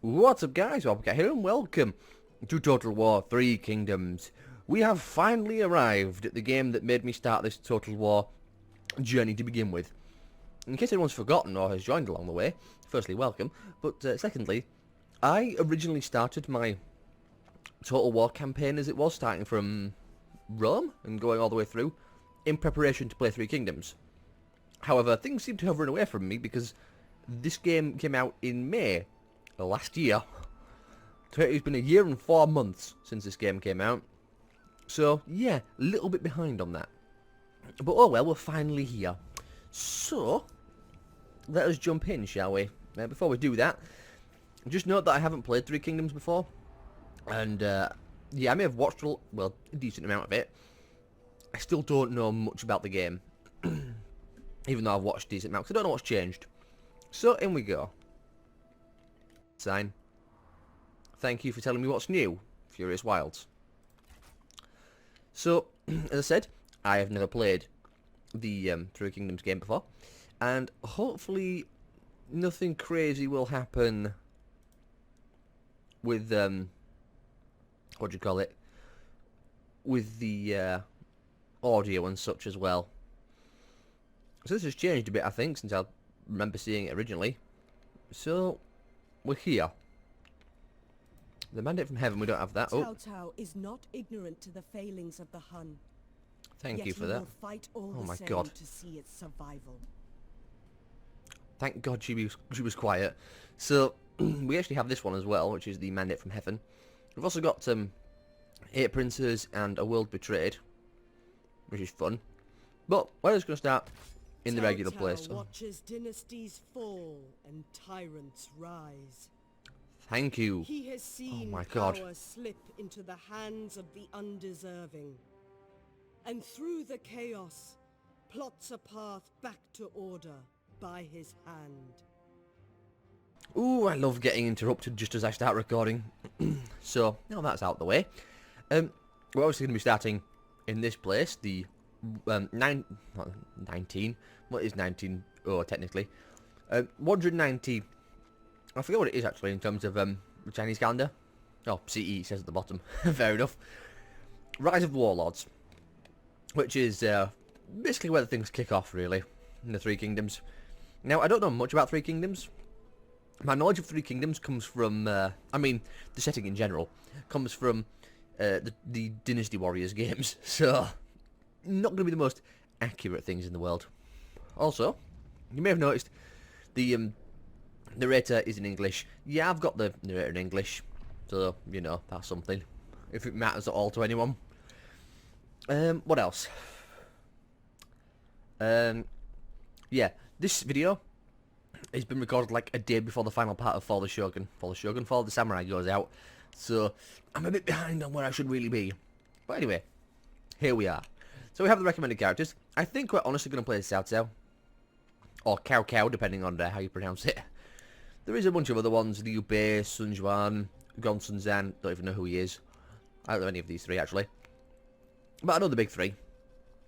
What's up guys, Bobcat here and welcome to Total War 3 Kingdoms. We have finally arrived at the game that made me start this Total War journey to begin with. In case anyone's forgotten or has joined along the way, firstly welcome, but secondly, I originally started my Total War campaign as it was, starting from Rome and going all the way through, in preparation to play 3 Kingdoms. However, things seem to have run away from me because this game came out in May last year. So it's been a year and 4 months since this game came out. So yeah, a little bit behind on that. But oh well, we're finally here. So let us jump in, shall we? Before we do that, just note that I haven't played 3 Kingdoms before. And yeah, I may have watched a decent amount of it. I still don't know much about the game. Even though I've watched a decent amount, because I don't know what's changed. So in we go. Sign. Thank you for telling me what's new, Furious Wilds. So, as I said, I have never played the 3 Kingdoms game before, and hopefully nothing crazy will happen with what do you call it? With the audio and such as well. So this has changed a bit, I think, since I remember seeing it originally. So we're here. The mandate from heaven, we don't have that. Cao Cao is not ignorant to the failings of the Hun. Thank you for that. Will fight all Oh the my same God. to see its survival. Thank God she was quiet. So we actually have this one as well, which is the mandate from heaven. We've also got 8 princes and a world betrayed, which is fun. But we're just going to start in the regular place. Watches dynasties fall and tyrants rise. Thank you. He has seen my God. power slip into the hands of the undeserving, and through the chaos, plots a path back to order by his hand. Ooh, I love getting interrupted just as I start recording. So now that's out the way, we're obviously going to be starting in this place, the 19. What is 19? Oh, technically, 190. I forget what it is actually in terms of the Chinese calendar. Oh, CE says at the bottom. Fair enough. Rise of the Warlords, which is basically where the things kick off, really, in the 3 Kingdoms. Now, I don't know much about 3 Kingdoms. My knowledge of 3 Kingdoms comes from, I mean, the setting in general, comes from the Dynasty Warriors games. So, not going to be the most accurate things in the world. Also, you may have noticed the narrator is in English. Yeah, I've got the narrator in English, so, you know, that's something, if it matters at all to anyone. What else? Yeah, this video has been recorded like a day before the final part of Fall the Shogun. Fall the Samurai goes out, so I'm a bit behind on where I should really be. But anyway, here we are. So we have the recommended characters. I think we're honestly going to play Cao Cao, or Cao Cao, depending on how you pronounce it. There is a bunch of other ones, Liu Bei, Sun Juan, Gong Sun Zan, don't even know who he is. I don't know any of these 3 actually. But I know the big 3.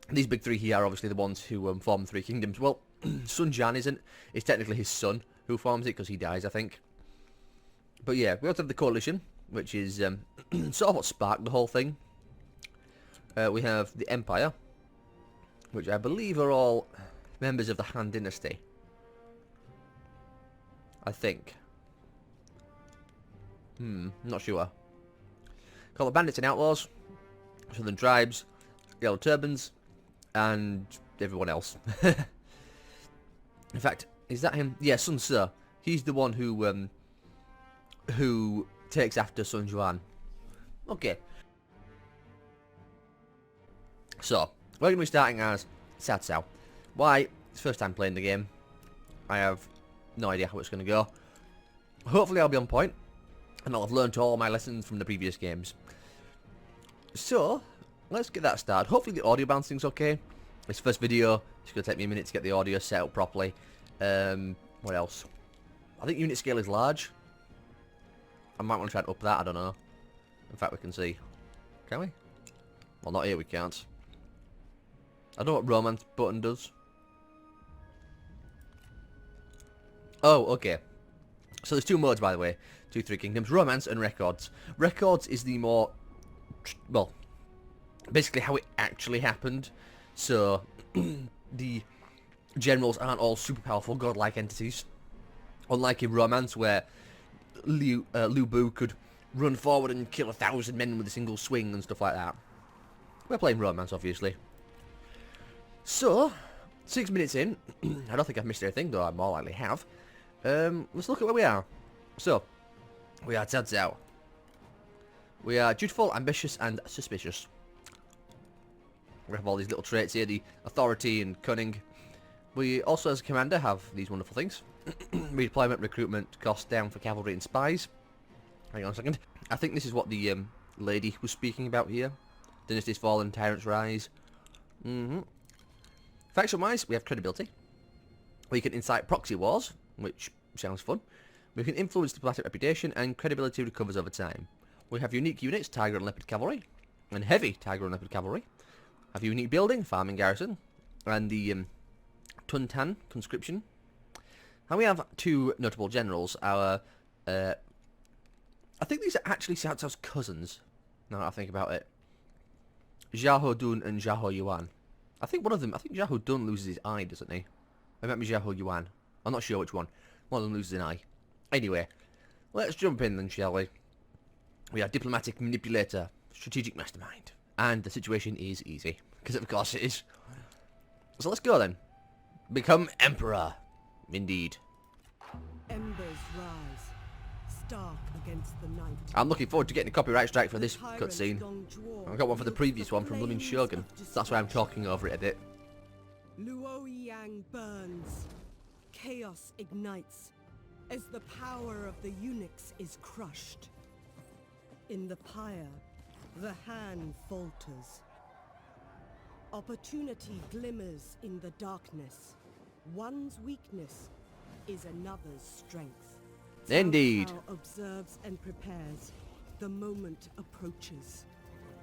These big 3 here are obviously the ones who form 3 Kingdoms. Well, Sun Jian isn't. It's technically his son who forms it because he dies, I think. But yeah, we also have the Coalition, which is sort of what sparked the whole thing. We have the Empire, which I believe are all members of the Han Dynasty. I think. Not sure. Call the Bandits and Outlaws, Southern Tribes, Yellow Turbans, and everyone else. In fact, is that him? Yeah, Sun Ce. He's the one who takes after Sun Juan. Okay. So, we're going to be starting as Cao Cao. Why? It's first time playing the game. I have no idea how it's going to go. Hopefully I'll be on point, and I'll have learned all my lessons from the previous games. So, let's get that started. Hopefully the audio bouncing's okay. This first video, it's going to take me a minute to get the audio set up properly. What else? I think unit scale is large. I might want to try and up that, I don't know. In fact, we can see. Can we? Well, not here, we can't. I don't know what romance button does. Oh, okay. So there's two modes, by the way, to Three Kingdoms: Romance and Records. Records is the more, well, basically how it actually happened. So the generals aren't all super powerful godlike entities, unlike in Romance where Liu Bu could run forward and kill 1,000 men with a single swing and stuff like that. We're playing Romance, obviously. So 6 minutes in, I don't think I've missed anything, though I more likely have. Let's look at where we are. So, we are Cao Cao. We are dutiful, ambitious, and suspicious. We have all these little traits here, the authority and cunning. We also, as a commander, have these wonderful things. Redeployment, recruitment, cost down for cavalry and spies. Hang on a second. I think this is what the lady was speaking about here. Dynasties fallen, tyrants rise. Faction-wise, we have credibility. We can incite proxy wars, which sounds fun. We can influence diplomatic reputation, and credibility recovers over time. We have unique units, Tiger and Leopard Cavalry, and heavy Tiger and Leopard Cavalry. Have unique building, farming garrison, and the Tuntan conscription. And we have two notable generals. Our, I think these are actually Cao Cao's cousins, now that I think about it. Xiahou Dun and Xiahou Yuan. I think one of them, I think Xiahou Dun loses his eye, doesn't he? It might be Xiahou Yuan. I'm not sure which one. One of them loses an eye. Anyway, let's jump in then, shall we? We are diplomatic manipulator, strategic mastermind. And the situation is easy. Because of course it is. So let's go then. Become emperor. Indeed. Embers rise, stark against the night. I'm looking forward to getting a copyright strike for this cutscene. I got one for the previous one from Blooming Shogun. That's why I'm talking over it a bit. Luoyang burns. Chaos ignites as the power of the eunuchs is crushed. In the pyre, the Han falters. Opportunity glimmers in the darkness. One's weakness is another's strength. Indeed. Cao Cao observes and prepares. The moment approaches.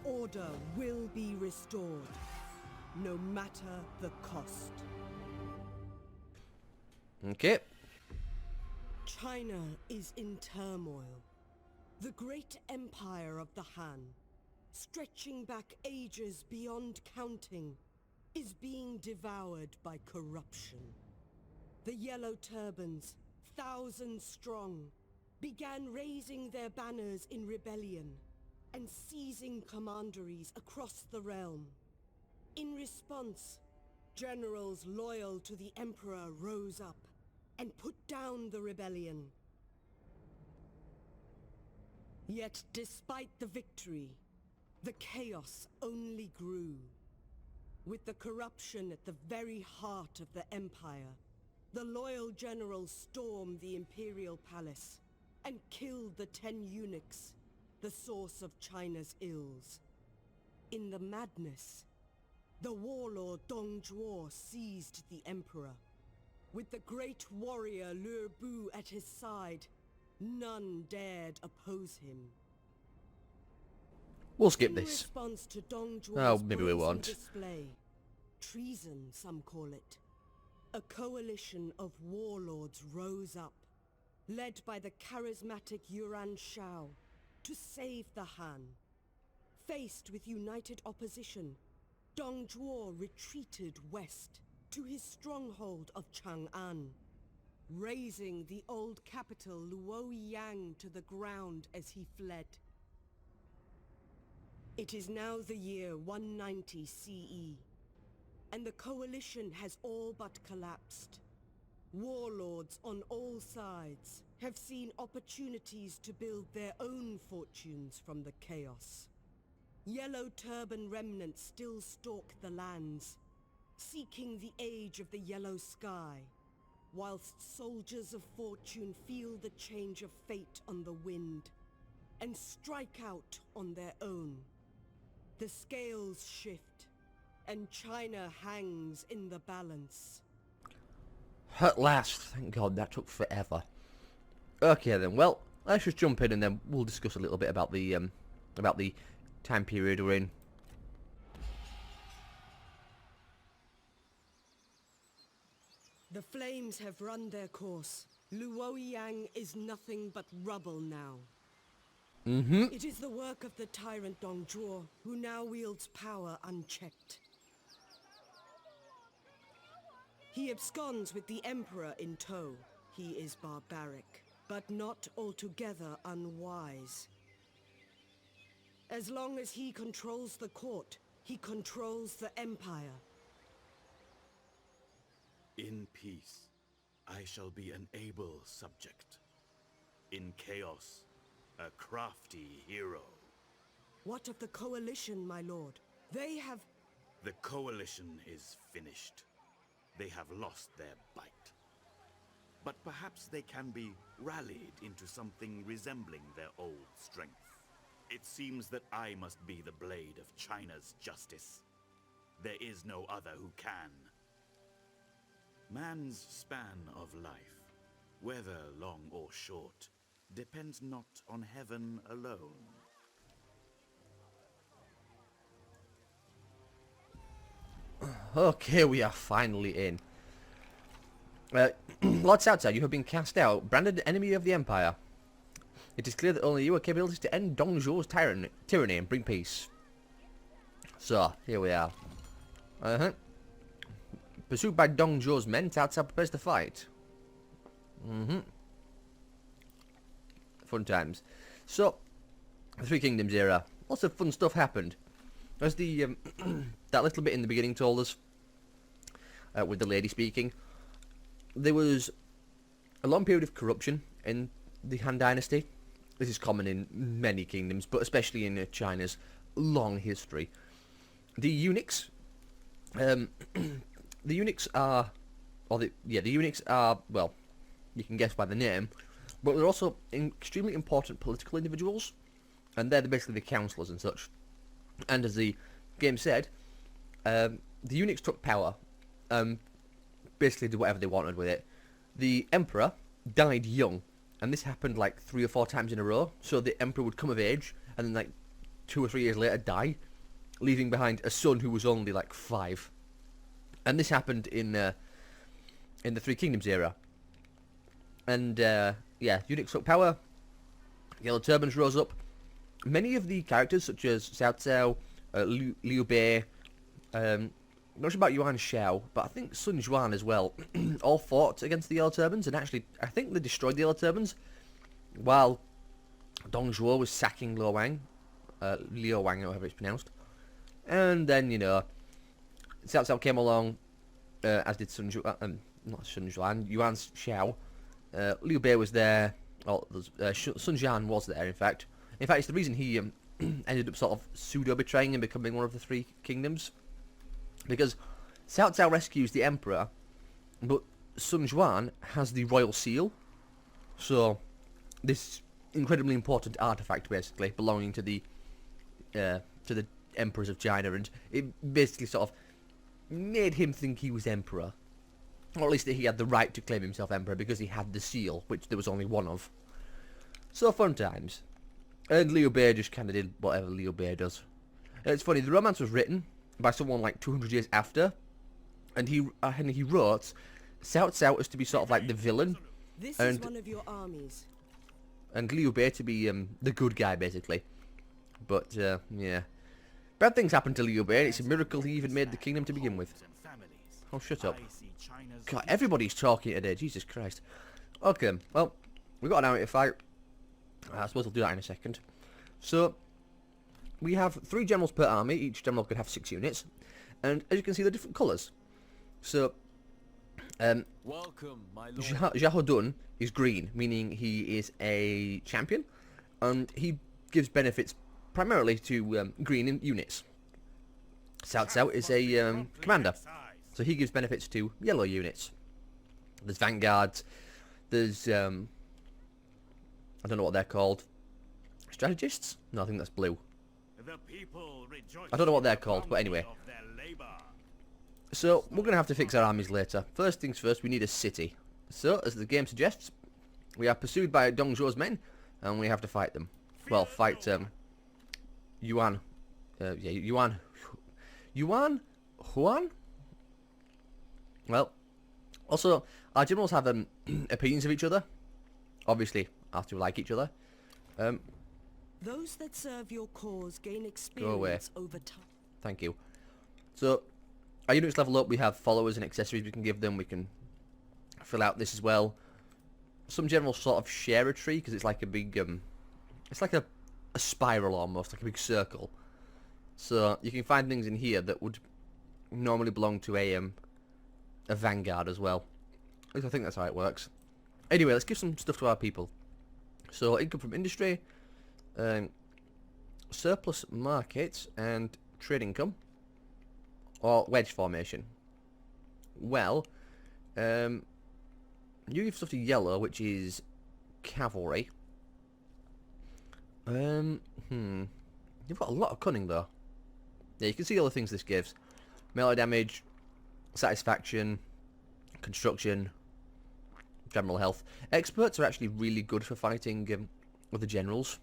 Order will be restored, no matter the cost. Okay. China is in turmoil. The great empire of the Han, stretching back ages beyond counting, is being devoured by corruption. The Yellow Turbans, thousands strong, began raising their banners in rebellion and seizing commanderies across the realm. In response, generals loyal to the Emperor rose up and put down the rebellion. Yet despite the victory, the chaos only grew. With the corruption at the very heart of the Empire, the loyal generals stormed the Imperial Palace and killed the 10 eunuchs, the source of China's ills. In the madness, the warlord Dong Zhuo seized the Emperor. With the great warrior Liu Bu at his side, none dared oppose him. We'll skip In this. response to Dong Zhuo's Oh, maybe we brazen won't. display, treason, some call it, a coalition of warlords rose up, led by the charismatic Yuan Shao, to save the Han. Faced with united opposition, Dong Zhuo retreated west to his stronghold of Chang'an, razing the old capital Luoyang to the ground as he fled. It is now the year 190 CE, and the coalition has all but collapsed. Warlords on all sides have seen opportunities to build their own fortunes from the chaos. Yellow Turban remnants still stalk the lands, seeking the age of the yellow sky, whilst soldiers of fortune feel the change of fate on the wind, and strike out on their own. The scales shift, and China hangs in the balance. At last, thank God, that took forever. Okay then, well, let's just jump in and then we'll discuss a little bit about the time period we're in. The flames have run their course, Luoyang is nothing but rubble now. Mm-hmm. It is the work of the tyrant Dongzhuo, who now wields power unchecked. He absconds with the Emperor in tow. He is barbaric, but not altogether unwise. As long as he controls the court, he controls the Empire. In peace, I shall be an able subject. In chaos, a crafty hero. What of the Coalition, my lord? They have... The coalition is finished. They have lost their bite. But perhaps they can be rallied into something resembling their old strength. It seems that I must be the blade of China's justice. There is no other who can. Man's span of life, whether long or short, depends not on heaven alone. Okay, we are finally in. Lord Cao Cao, you have been cast out, branded enemy of the Empire. It is clear that only you are capable to end Dongzhuo's tyranny and bring peace. So, here we are. Pursued by Dongzhuo's men, Cao Cao prepares to fight. Fun times. So, the Three Kingdoms era. Lots of fun stuff happened. As the that little bit in the beginning told us, with the lady speaking, there was a long period of corruption in the Han Dynasty. This is common in many kingdoms, but especially in China's long history. The eunuchs, the eunuchs are, the eunuchs are, well, you can guess by the name, but they're also extremely important political individuals, and they're basically the councillors and such. And as the game said, the eunuchs took power, basically did whatever they wanted with it. The emperor died young, and this happened like 3 or 4 times in a row. So the emperor would come of age, and then like 2 or 3 years later die, leaving behind a son who was only like 5. And this happened in the Three Kingdoms era. And yeah, eunuchs took power. Yellow Turbans rose up. Many of the characters, such as Cao Cao, Liu Bei, not sure about Yuan Shao, but I think Sun Juan as well, all fought against the Yellow Turbans, and actually, I think they destroyed the Yellow Turbans, while Dongzhuo was sacking Liu Wang, or however it's pronounced. And then, you know, Cao Cao came along, as did Sun Juan, not Sun Juan, Yuan Shao. Liu Bei was there, Sun Jian was there, in fact. In fact, it's the reason he ended up sort of pseudo-betraying and becoming one of the Three Kingdoms. Because Cao Cao rescues the Emperor, but Sun Juan has the royal seal. So, this incredibly important artifact, basically, belonging to the Emperors of China, and it basically sort of made him think he was Emperor. Or at least that he had the right to claim himself Emperor, because he had the seal, which there was only one of. So, fun times. And Liu Bei just kind of did whatever Liu Bei does. And it's funny, the romance was written by someone like 200 years after, and he wrote Cao Cao as to be sort of like the villain, This is one of your armies. and Liu Bei to be the good guy, basically. But yeah, bad things happened to Liu Bei. It's a miracle he even made the kingdom to begin with. Oh, shut up! God, everybody's talking today. Jesus Christ. Okay, well, we got an hour to fight. I suppose we'll do that in a second. So, we have 3 generals per army. Each general could have 6 units. And as you can see, they're different colours. So, Welcome, my lord. Xiahou Dun is green, meaning he is a champion. And he gives benefits primarily to green units. Cao Cao is a commander. So he gives benefits to yellow units. There's vanguards. There's I don't know what they're called. Strategists? No, I think that's blue. I don't know what they're called, but anyway. So, we're going to have to fix our armies later. First things first, we need a city. So, as the game suggests, we are pursued by Dongzhuo's men, and we have to fight them. Well, fight Yuan. Yuan? Huan? Well, also, Our generals have opinions of each other. Obviously, have to like each other. Those that serve your cause gain away. experience over time. Thank you. So, our units level up. We have followers and accessories we can give them. We can fill out this as well. Some generals sort of share a tree because it's like a big, it's like a spiral almost, like a big circle. So you can find things in here that would normally belong to a vanguard as well. At least I think that's how it works. Anyway, let's give some stuff to our people. So income from industry, surplus markets, and trade income, or wedge formation. Well, you give stuff to yellow, which is cavalry. You've got a lot of cunning though. Yeah, you can see all the things this gives: melee damage, satisfaction, construction, general health. Experts are actually really good for fighting with the generals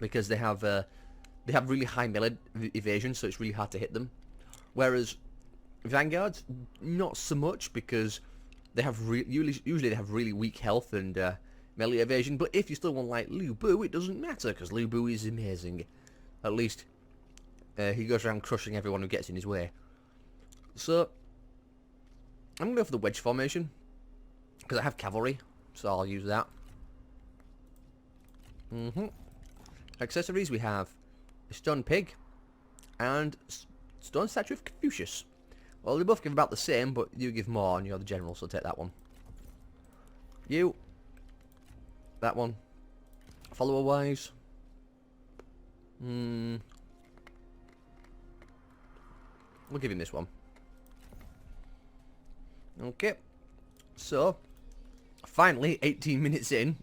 because they have really high melee evasion, so it's really hard to hit them. Whereas vanguards, not so much because they have usually they have really weak health and melee evasion. But if you still want like Lu Bu, it doesn't matter because Lu Bu is amazing. At least he goes around crushing everyone who gets in his way. So I'm gonna go for the wedge formation because I have cavalry, so I'll use that. Accessories, we have a stone pig and stone statue of Confucius. Well, they both give about the same, but you give more and you're the general, so take that one. You. That one. Follower wise. We'll give him this one. Okay. So, finally, 18 minutes in.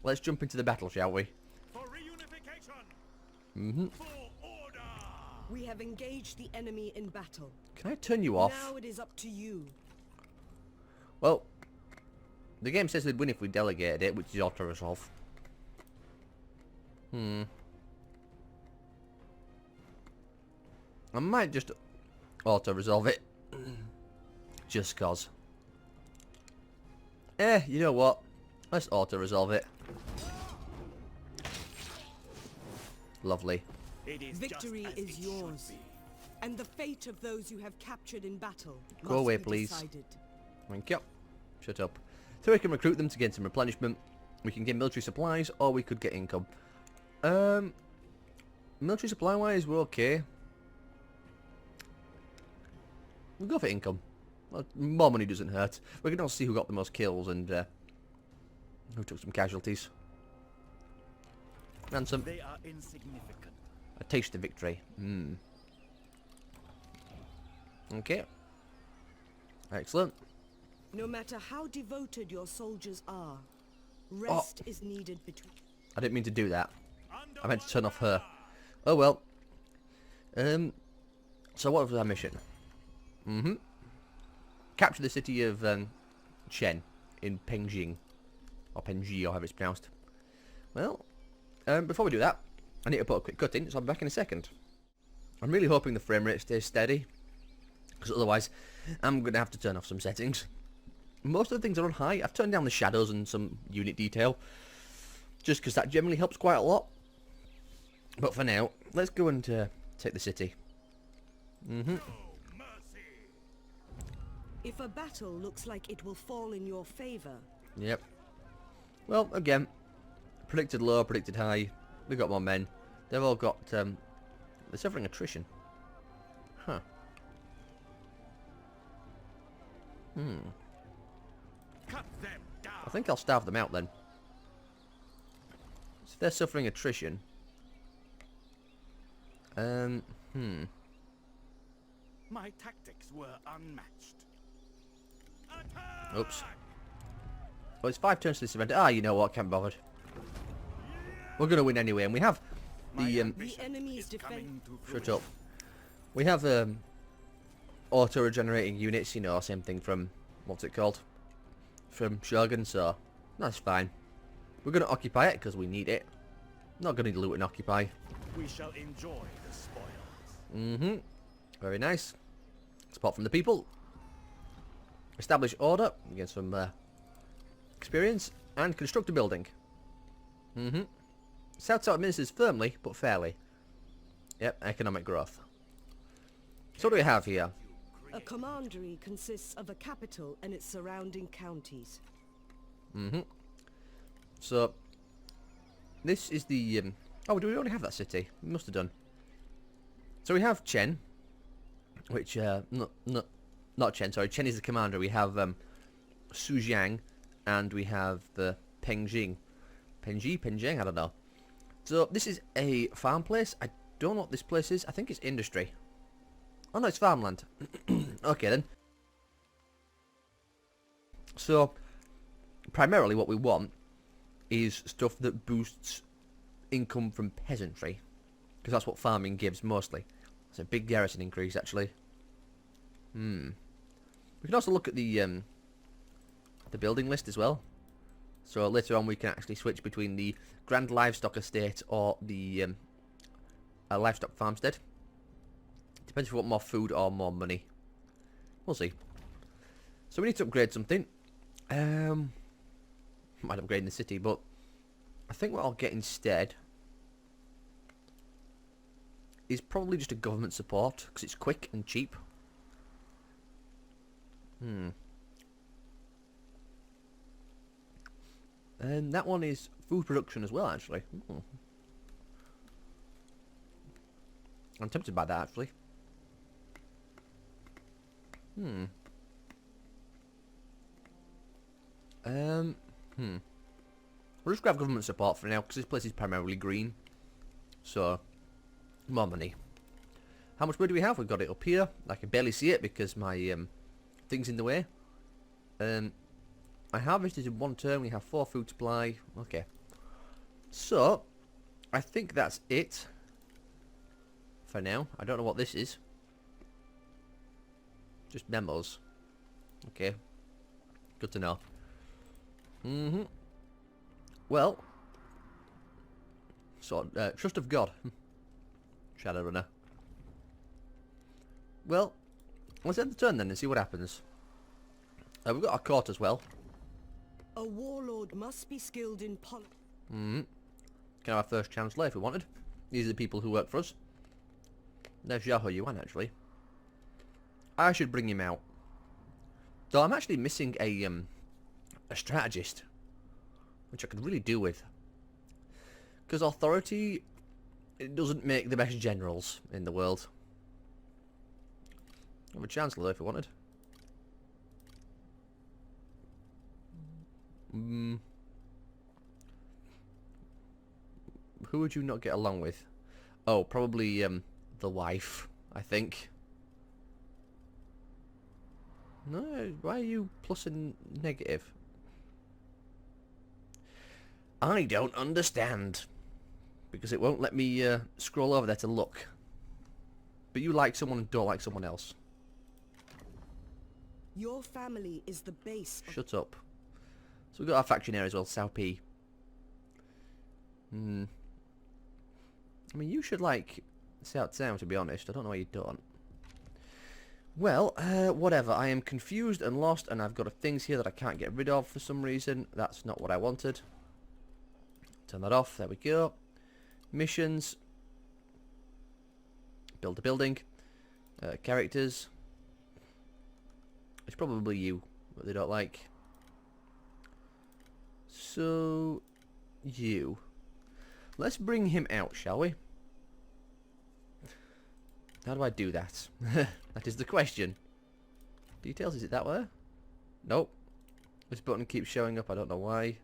Let's jump into the battle, shall we? For reunification. For order. We have engaged the enemy in battle. Can I turn you off? Now it is up to you. Well, the game says we'd win if we delegated it, which is auto-resolve. I might just auto-resolve it. Just cause. You know what? Let's auto-resolve it. Lovely. Victory is yours, and the fate of those you have captured in battle Go must away, be please. decided. Thank you. Shut up. So we can recruit them to gain some replenishment. We can get military supplies, or we could get income. Military supply-wise, we're okay. We'll go for income. Well, more money doesn't hurt. We can also see who got the most kills and who took some casualties. Ransom. They are insignificant. A taste of victory. Okay. Excellent. No matter how devoted your soldiers are, rest is needed between. I didn't mean to do that. I meant to turn off her. Oh well. So what was our mission? Capture the city of Chen in Pengjing. Or Penji, or however it's pronounced. Well, before we do that, I need to put a quick cut in, so I'll be back in a second. I'm really hoping the frame rate stays steady, because otherwise I'm going to have to turn off some settings. Most of the things are on high. I've turned down the shadows and some unit detail, just because that generally helps quite a lot. But for now, let's go and take the city. If a battle looks like it will fall in your favor. Yep. Well, again, predicted low, predicted high. We've got more men. They've all got, they're suffering attrition. Huh. Cut them down. I think I'll starve them out then. So they're suffering attrition. My tactics were unmatched. Attack! Oops. Well, it's 5 turns to this event. Ah, you know what? Can't be bothered. We're going to win anyway, and we have the enemy's defense. shut up. We have auto-regenerating units, you know, same thing from, what's it called? From Shogun, so that's fine. We're going to occupy it because we need it. Not going to loot and occupy. We shall enjoy the spoils. Very nice. Support from the people. Establish order. Get some experience. And construct a building. South administers firmly, but fairly. Yep, economic growth. So what do we have here? A commandery consists of a capital and its surrounding counties. So, this is the... oh, do we already have that city? We must have done. So we have Chen, which... not Chen, sorry. Chen is the commander. We have Sujiang, and we have the Pengjing. Penjing, I don't know. So, this is a farm place. I don't know what this place is. I think it's industry. Oh, no, it's farmland. Okay, then. So, primarily what we want is stuff that boosts income from peasantry. Because that's what farming gives, mostly. It's a big garrison increase, actually. We can also look at the building list as well. So later on we can actually switch between the Grand Livestock Estate or the Livestock Farmstead. Depends if we want more food or more money. We'll see. So we need to upgrade something. Might upgrade in the city, but I think what I'll get instead is probably just a government support, because it's quick and cheap. And that one is food production as well, actually. I'm tempted by that, actually. We'll just grab government support for now, because this place is primarily green. So, more money. How much money do we have? We've got it up here. I can barely see it because my thing's in the way. I harvested in one turn. We have 4 food supply. Okay. So, I think that's it for now. I don't know what this is. Just memos. Okay. Good to know. Well. So, Trust of God. Shadowrunner. Well, let's end the turn then and see what happens. We've got our court as well. A warlord must be skilled in politics. Can have our first chancellor if we wanted. These are the people who work for us. There's Xiahou Yuan, actually. I should bring him out. Though I'm actually missing a strategist, which I could really do with. Because authority, it doesn't make the best generals in the world. Have a chancellor if we wanted. Who would you not get along with? Oh, probably the wife, I think. No, why are you plus and negative? I don't understand. Because it won't let me scroll over there to look. But you like someone and don't like someone else. Your family is the base. Shut up. So we've got our faction here as well, Cao Pi. I mean, you should like Cao Cao, to be honest. I don't know why you don't. Well, whatever. I am confused and lost, and I've got things here that I can't get rid of for some reason. That's not what I wanted. Turn that off. There we go. Missions. Build a building. Characters. It's probably you, but they don't like. So, you. Let's bring him out, shall we? How do I do that? That is the question. Details, is it that way? Nope. This button keeps showing up, I don't know why.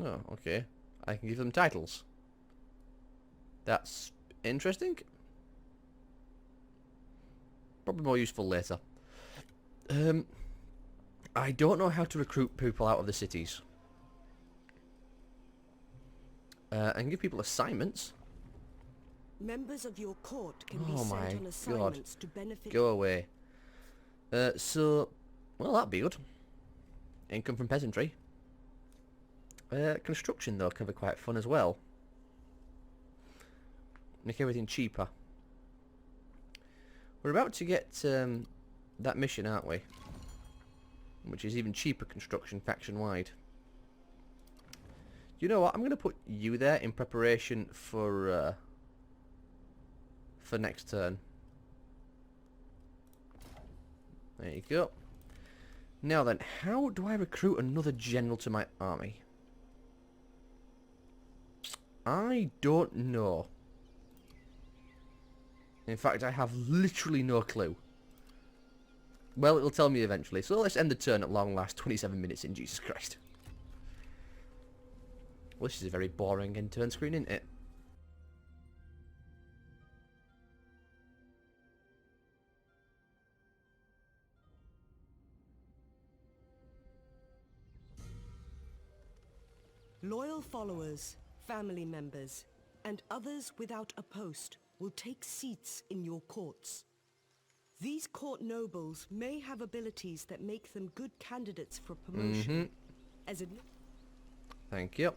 Oh, okay. I can give them titles. That's interesting. Probably more useful later. I don't know how to recruit people out of the cities. And give people assignments. Members of your court can be Oh sent my on assignments to benefit. Go away. So, well, that'd be good. Income from peasantry. Construction, though, can be quite fun as well. Make everything cheaper. We're about to get that mission, aren't we? Which is even cheaper construction faction-wide. You know what? I'm going to put you there in preparation for next turn. There you go. Now then, how do I recruit another general to my army? I don't know. In fact, I have literally no clue. Well, it'll tell me eventually. So let's end the turn at long last. 27 minutes in, Jesus Christ. Well, this is a very boring end turn screen, isn't it? Loyal followers, family members, and others without a post will take seats in your courts. These court nobles may have abilities that make them good candidates for promotion. Thank you.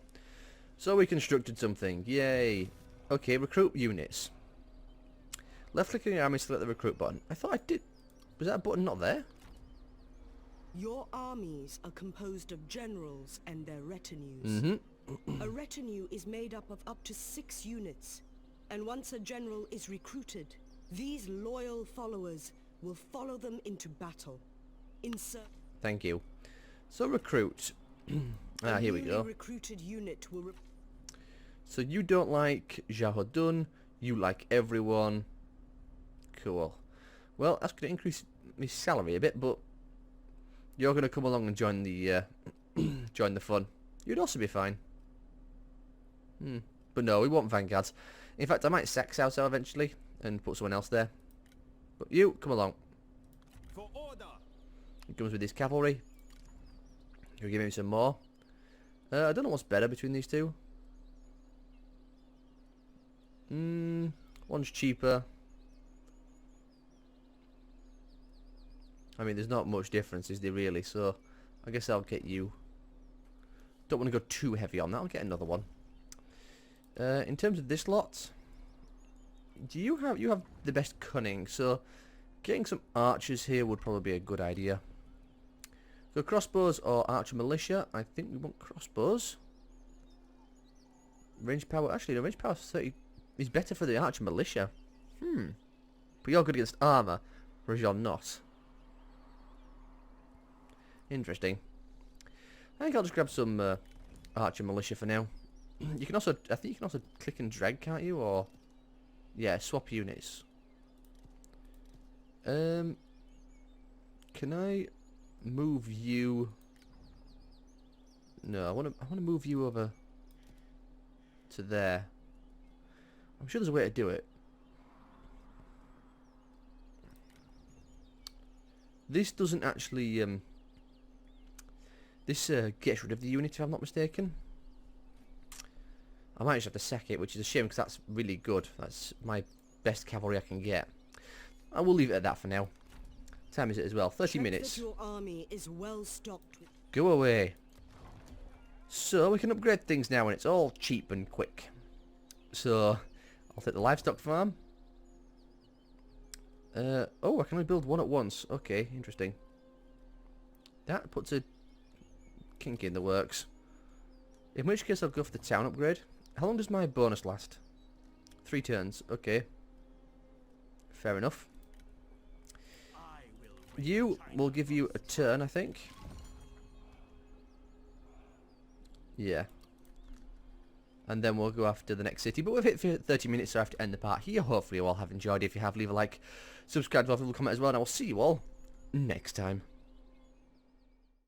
So we constructed something. Yay. Okay, recruit units. Left click on your army, select the recruit button. I thought I did. Was that button not there? Your armies are composed of generals and their retinues. A retinue is made up of up to 6 units, and once a general is recruited, these loyal followers will follow them into battle. Thank you. So recruit. Here we go. Recruited unit will so you don't like Jahadun, you like everyone. Cool. Well, that's going to increase my salary a bit, but you're going to come along and join the join the fun. You'd also be fine. But no, we want vanguards. In fact, I might sack Cao Cao eventually and put someone else there. But you, come along. For order. He comes with his cavalry. He'll give me some more. I don't know what's better between these two. One's cheaper. I mean, there's not much difference, is there really? So, I guess I'll get you. Don't want to go too heavy on that. I'll get another one. In terms of this lot, you have the best cunning, so getting some archers here would probably be a good idea. So crossbows or archer militia. I think we want crossbows. Range power. Actually, the range power 30 is better for the archer militia. But you're good against armor, whereas you're not. Interesting. I think I'll just grab some archer militia for now. You can also, I think you can also click and drag, can't you? Or yeah, swap units. Can I move you? No, I want to move you over to there. I'm sure there's a way to do it. This doesn't actually this gets rid of the unit, if I'm not mistaken. I might just have to sack it, which is a shame because that's really good. That's my best cavalry I can get. I will leave it at that for now. Time is it as well? 30 minutes. Your army is well stocked with Go away. So we can upgrade things now, and it's all cheap and quick. So I'll take the livestock farm. Oh, I can only build one at once. Okay, interesting. That puts a kink in the works. In which case I'll go for the town upgrade. How long does my bonus last? 3 turns. Okay. Fair enough. You will give you a turn, I think. Yeah. And then we'll go after the next city. But we've hit 30 minutes, so I have to end the part here. Hopefully you all have enjoyed. If you have, leave a like, subscribe, leave a comment as well, and I will see you all next time.